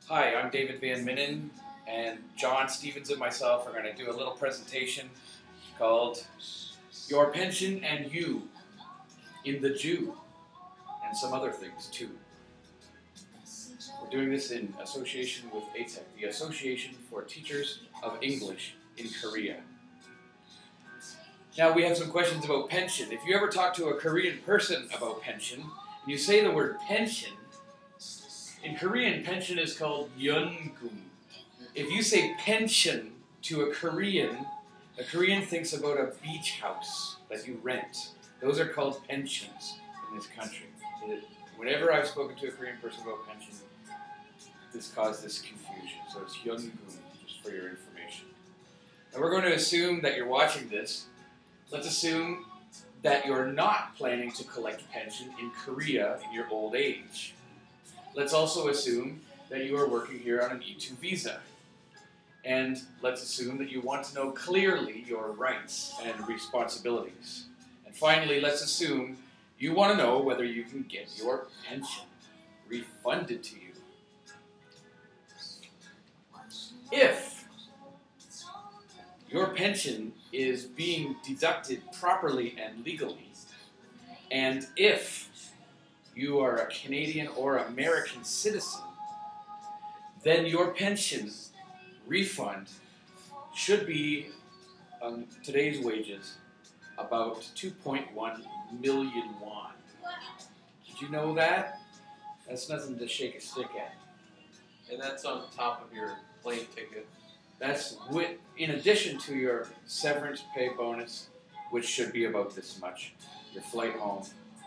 Hi, I'm David VanMinnen, and John Stephens and myself are going to do a little presentation called Your Pension and You in the Jew, and some other things too. We're doing this in association with ATEC, the Association for Teachers of English in Korea. Now we have some questions about pension. If you ever talk to a Korean person about pension, and you say the word pension, in Korean, pension is called yeongum. If you say pension to a Korean thinks about a beach house that you rent. Those are called pensions in this country. Whenever I've spoken to a Korean person about pension, this caused this confusion. So it's yeongum, just for your information. Now we're going to assume that you're watching this. Let's assume that you're not planning to collect pension in Korea in your old age. Let's also assume that you are working here on an E2 visa. And let's assume that you want to know clearly your rights and responsibilities. And finally, let's assume you want to know whether you can get your pension refunded to you. If your pension is being deducted properly and legally, and if you are a Canadian or American citizen, then your pension refund should be, on today's wages, about 2.1 million won. Did you know that? That's nothing to shake a stick at. And that's on top of your plane ticket. That's in addition to your severance pay bonus, which should be about this much, your flight home.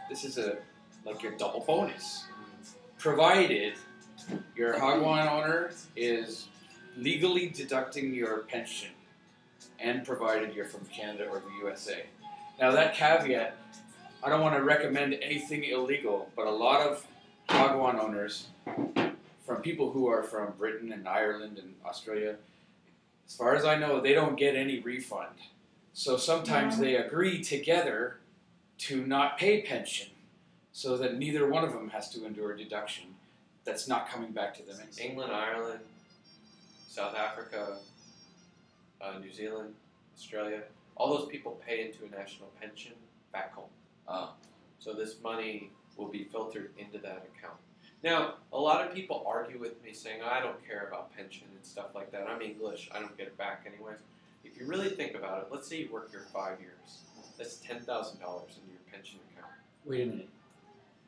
This is like your double bonus, provided your Hagwon owner is legally deducting your pension, and provided you're from Canada or the USA. Now that caveat, I don't want to recommend anything illegal, but a lot of Hagwon owners, from people who are from Britain and Ireland and Australia, as far as I know, they don't get any refund. So sometimes they agree together to not pay pension, so that neither one of them has to endure a deduction that's not coming back to them. England, Ireland, South Africa, New Zealand, Australia, all those people pay into a national pension back home. So this money will be filtered into that account. Now, a lot of people argue with me saying, I don't care about pension and stuff like that. I'm English. I don't get it back anyways. If you really think about it, let's say you work here 5 years. That's $10,000 in your pension account. Wait a minute.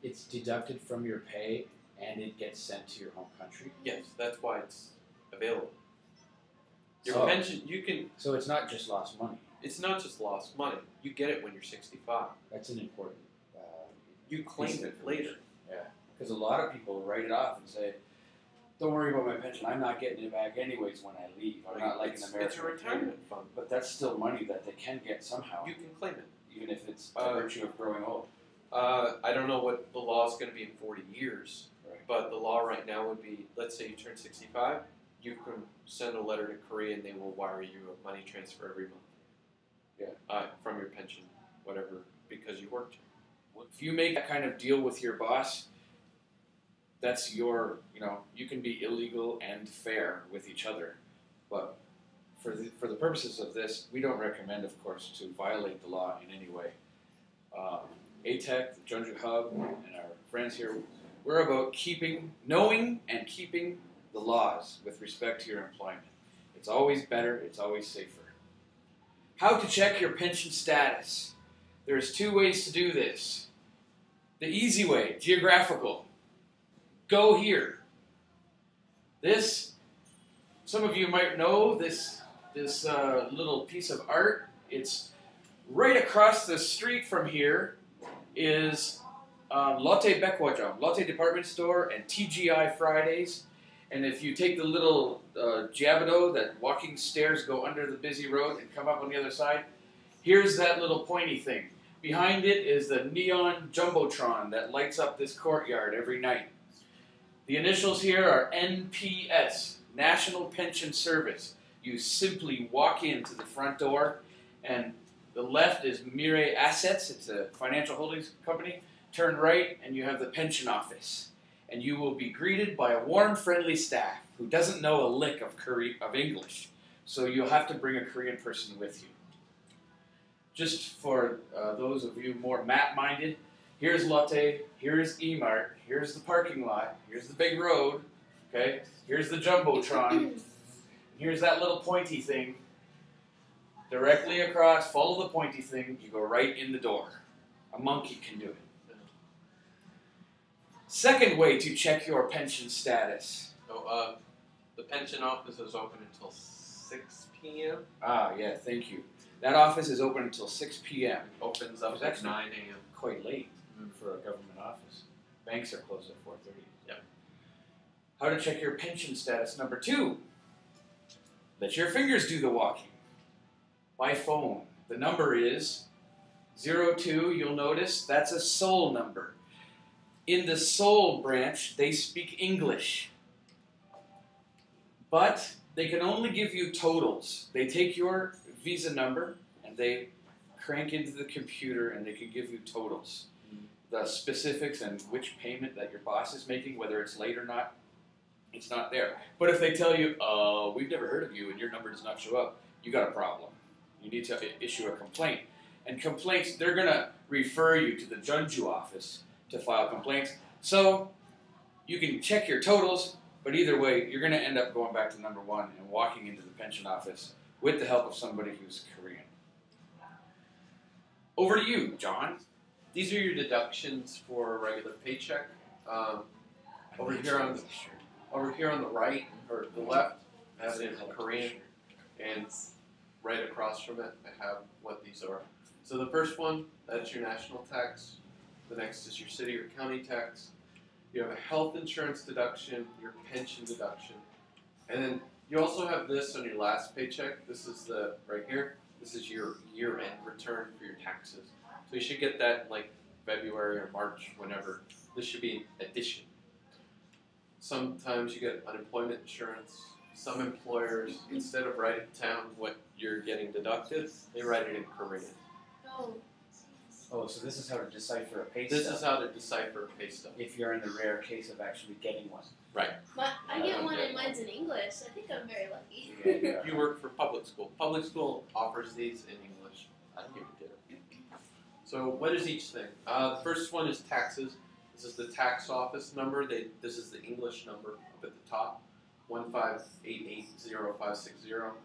It's deducted from your pay and it gets sent to your home country? Yes, that's why it's available. Your pension, you can... So it's not just lost money? It's not just lost money. You get it when you're 65. That's an important... you claim it later. Yeah, because a lot of people write it off and say, don't worry about my pension, I'm not getting it back anyways when I leave. I'm not like an American. It's a retirement fund. But that's still money that they can get somehow. You can claim it. Even if it's by virtue of growing old. I don't know what the law is going to be in 40 years, right. But the law right now would be, let's say you turn 65, you can send a letter to Korea and they will wire you a money transfer every month. Yeah. From your pension, whatever, because you worked. If you make that kind of deal with your boss, that's your, you can be illegal and fair with each other. But for the purposes of this, we don't recommend, of course, to violate the law in any way. ATEC, the Jeonju Hub, and our friends here, we're about knowing and keeping the laws with respect to your employment. It's always better, it's always safer. How to check your pension status. There's 2 ways to do this. The easy way, geographical. Go here. This, some of you might know this little piece of art. It's right across the street from here is Lotte Baekwajang, Lotte Department Store, and TGI Fridays. And if you take the little Jabado, that walking stairs go under the busy road and come up on the other side, here's that little pointy thing. Behind it is the neon jumbotron that lights up this courtyard every night. The initials here are NPS, National Pension Service. You simply walk into the front door, and the left is Mire Assets. It's a financial holdings company. Turn right, and you have the pension office. and you will be greeted by a warm, friendly staff who doesn't know a lick of English. So you'll have to bring a Korean person with you. Just for those of you more map-minded, here's Lotte, here's E-Mart, here's the parking lot, here's the big road, okay? Here's the Jumbotron, here's that little pointy thing. Directly across, follow the pointy thing, you go right in the door. A monkey can do it. Second way to check your pension status. Oh, the pension office is open until 6 p.m. Ah, yeah, thank you. That office is open until 6 p.m. Opens up at 9 a.m. Quite late for a government office. Banks are closed at 4:30. Yep. How to check your pension status. Number 2, let your fingers do the walking. By phone. The number is 02, you'll notice, that's a Seoul number. In the Seoul branch, they speak English. But they can only give you totals. They take your Visa number and they crank into the computer and they can give you totals. The specifics and which payment that your boss is making, whether it's late or not, it's not there. But if they tell you, we've never heard of you and your number does not show up, you got a problem. You need to issue a complaint. And complaints, they're going to refer you to the Jeonju office to file complaints. So you can check your totals, but either way, you're going to end up going back to number 1 and walking into the pension office with the help of somebody who's Korean. Over to you, John. These are your deductions for a regular paycheck. Over here on the right or the left, I have it in Korean, and right across from it, I have what these are. So the first one, that's your national tax. The next is your city or county tax. You have a health insurance deduction, your pension deduction, and then you also have this on your last paycheck. This is the right here. This is your year-end return for your taxes. So you should get that in like February or March, whenever. This should be an addition. Sometimes you get unemployment insurance. Some employers, instead of writing down what you're getting deducted, they write it in Korean. Oh, so this is how to decipher a pay This stub. is how to decipher a pay stub. If you're in the rare case of actually getting one. Right. I get one and mine's in English. I think I'm very lucky. Yeah. You work for public school. Public school offers these in English. I don't even get it. So what is each thing? The first one is taxes. This is the tax office number. This is the English number up at the top, 158805660.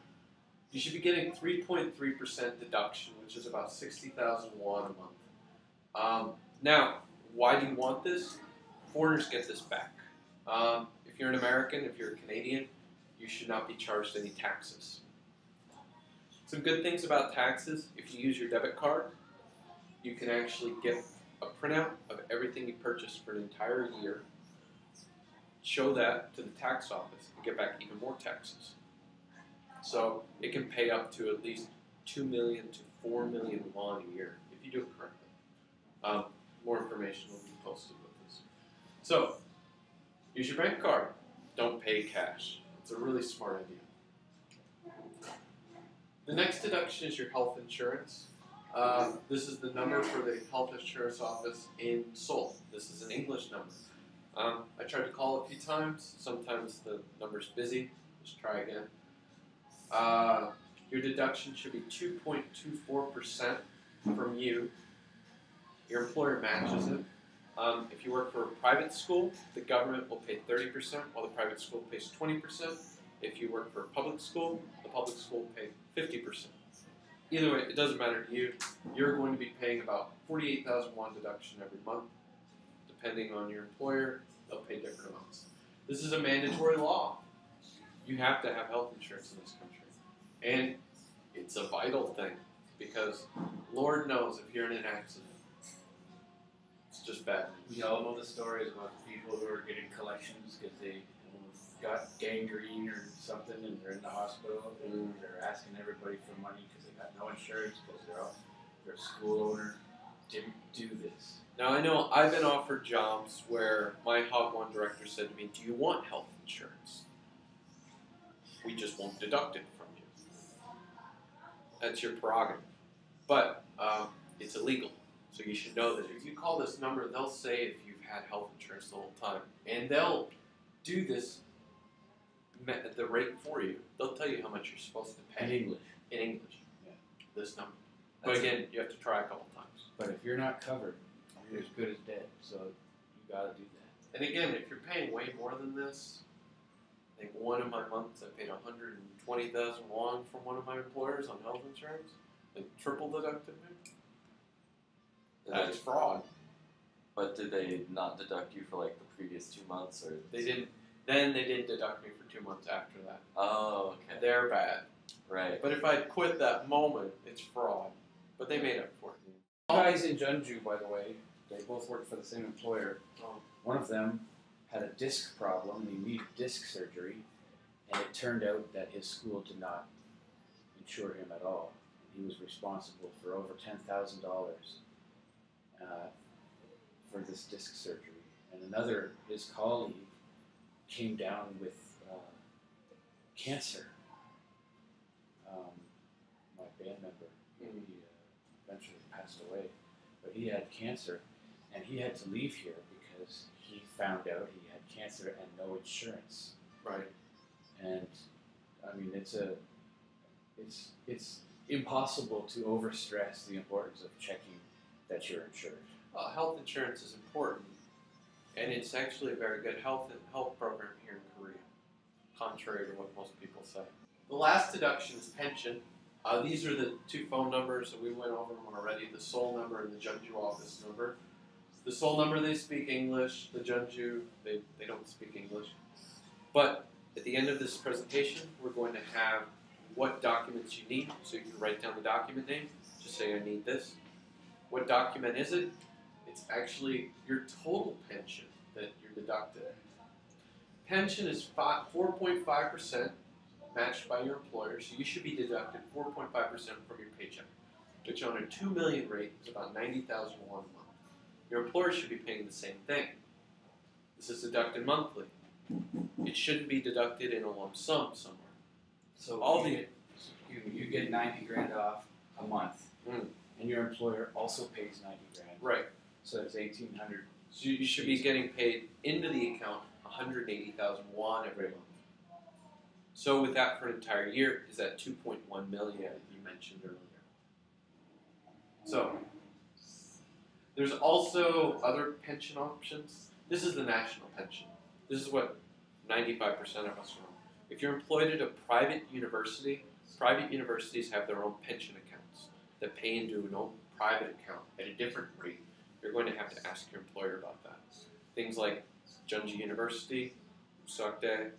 You should be getting 3.3% deduction, which is about 60,000 won a month. Now, why do you want this? Foreigners get this back. If you're an American, if you're a Canadian, you should not be charged any taxes. Some good things about taxes: if you use your debit card, you can actually get a printout of everything you purchased for an entire year, show that to the tax office, and get back even more taxes. So it can pay up to at least 2 million to 4 million won a year if you do it correctly. More information will be posted with this. So use your bank card. Don't pay cash. It's a really smart idea. The next deduction is your health insurance. This is the number for the health insurance office in Seoul. This is an English number. I tried to call a few times. Sometimes the number's busy. Just try again. Your deduction should be 2.24% from you. Your employer matches it. If you work for a private school, the government will pay 30%, while the private school pays 20%. If you work for a public school, the public school will pay 50%. Either way, it doesn't matter to you. You're going to be paying about 48,000 won deduction every month. Depending on your employer, they'll pay different amounts. This is a mandatory law. You have to have health insurance in this country. And it's a vital thing, because Lord knows if you're in an accident, it's just bad. We all know the stories about people who are getting collections because they got gangrene or something and they're in the hospital and they're asking everybody for money because they got no insurance because their school owner didn't do this. Now I know I've been offered jobs where my Hog1 director said to me, "Do you want health insurance? We just won't deduct it from you. That's your prerogative." But it's illegal. So you should know that if you call this number, they'll say if you've had health insurance the whole time. And they'll do this at the rate for you. They'll tell you how much you're supposed to pay. In English. In English. Yeah. This number. But again, you have to try a couple times. But if you're not covered, you're as good as dead. So you got to do that. And again, if you're paying way more than this, I think one of my months I paid 120,000 won from one of my employers on health insurance. They triple deducted me. That's fraud. But did they not deduct you for like the previous 2 months, or They didn't. Then they didn't deduct me for 2 months after that. Oh, okay. They're bad. Right. But if I'd quit that moment, it's fraud. But they made up for it. Guys in Jeonju, by the way, they both work for the same employer. Oh. One of them had a disc problem, and he needed disc surgery, and it turned out that his school did not insure him at all. He was responsible for over $10,000 for this disc surgery. And another, his colleague, came down with cancer. My band member, he eventually passed away, but he had cancer, and he had to leave here because he found out he had cancer and no insurance. Right. And I mean, it's impossible to overstress the importance of checking that you're insured. Health insurance is important, and it's actually a very good health program here in Korea, contrary to what most people say. The last deduction is pension. These are the two phone numbers, and we went over them already, the Seoul number and the Jeonju office number. The Seoul number, they speak English. The Jeonju, they don't speak English. But at the end of this presentation, we're going to have what documents you need, so you can write down the document name. Just say, I need this. What document is it? It's actually your total pension that you're deducted. Pension is 4.5% matched by your employer, so you should be deducted 4.5% from your paycheck, which on a 2 million rate is about 90,000 won a month. Your employer should be paying the same thing. This is deducted monthly. It shouldn't be deducted in a lump sum somewhere. So All you get 90 grand off a month, and your employer also pays 90 grand. Right. So it's 1,800. So you should be getting paid into the account 180,000 won every month. So with that for an entire year is that 2.1 million that you mentioned earlier. So there's also other pension options. This is the national pension. This is what 95% of us are on. If you're employed at a private universities have their own pension accounts that pay into an own private account at a different rate. You're going to have to ask your employer about that. Things like Jeonju University, Usokdae,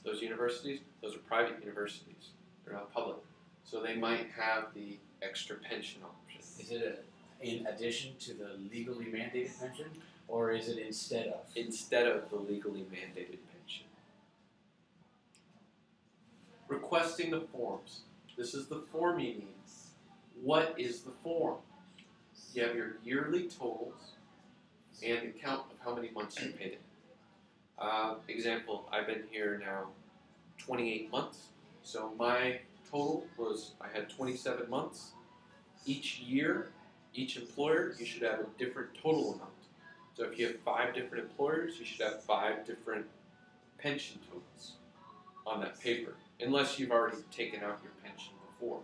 those universities, those are private universities. They're not public. So they might have the extra pension option. Is it in addition to the legally mandated pension, or is it instead of? Instead of the legally mandated pension. Requesting the forms. This is the form you need. What is the form? You have your yearly totals and the count of how many months you paid in. Example, I've been here now 28 months. So my total was, I had 27 months. Each year, each employer, you should have a different total amount. So if you have 5 different employers, you should have 5 different pension totals on that paper, unless you've already taken out your pension before.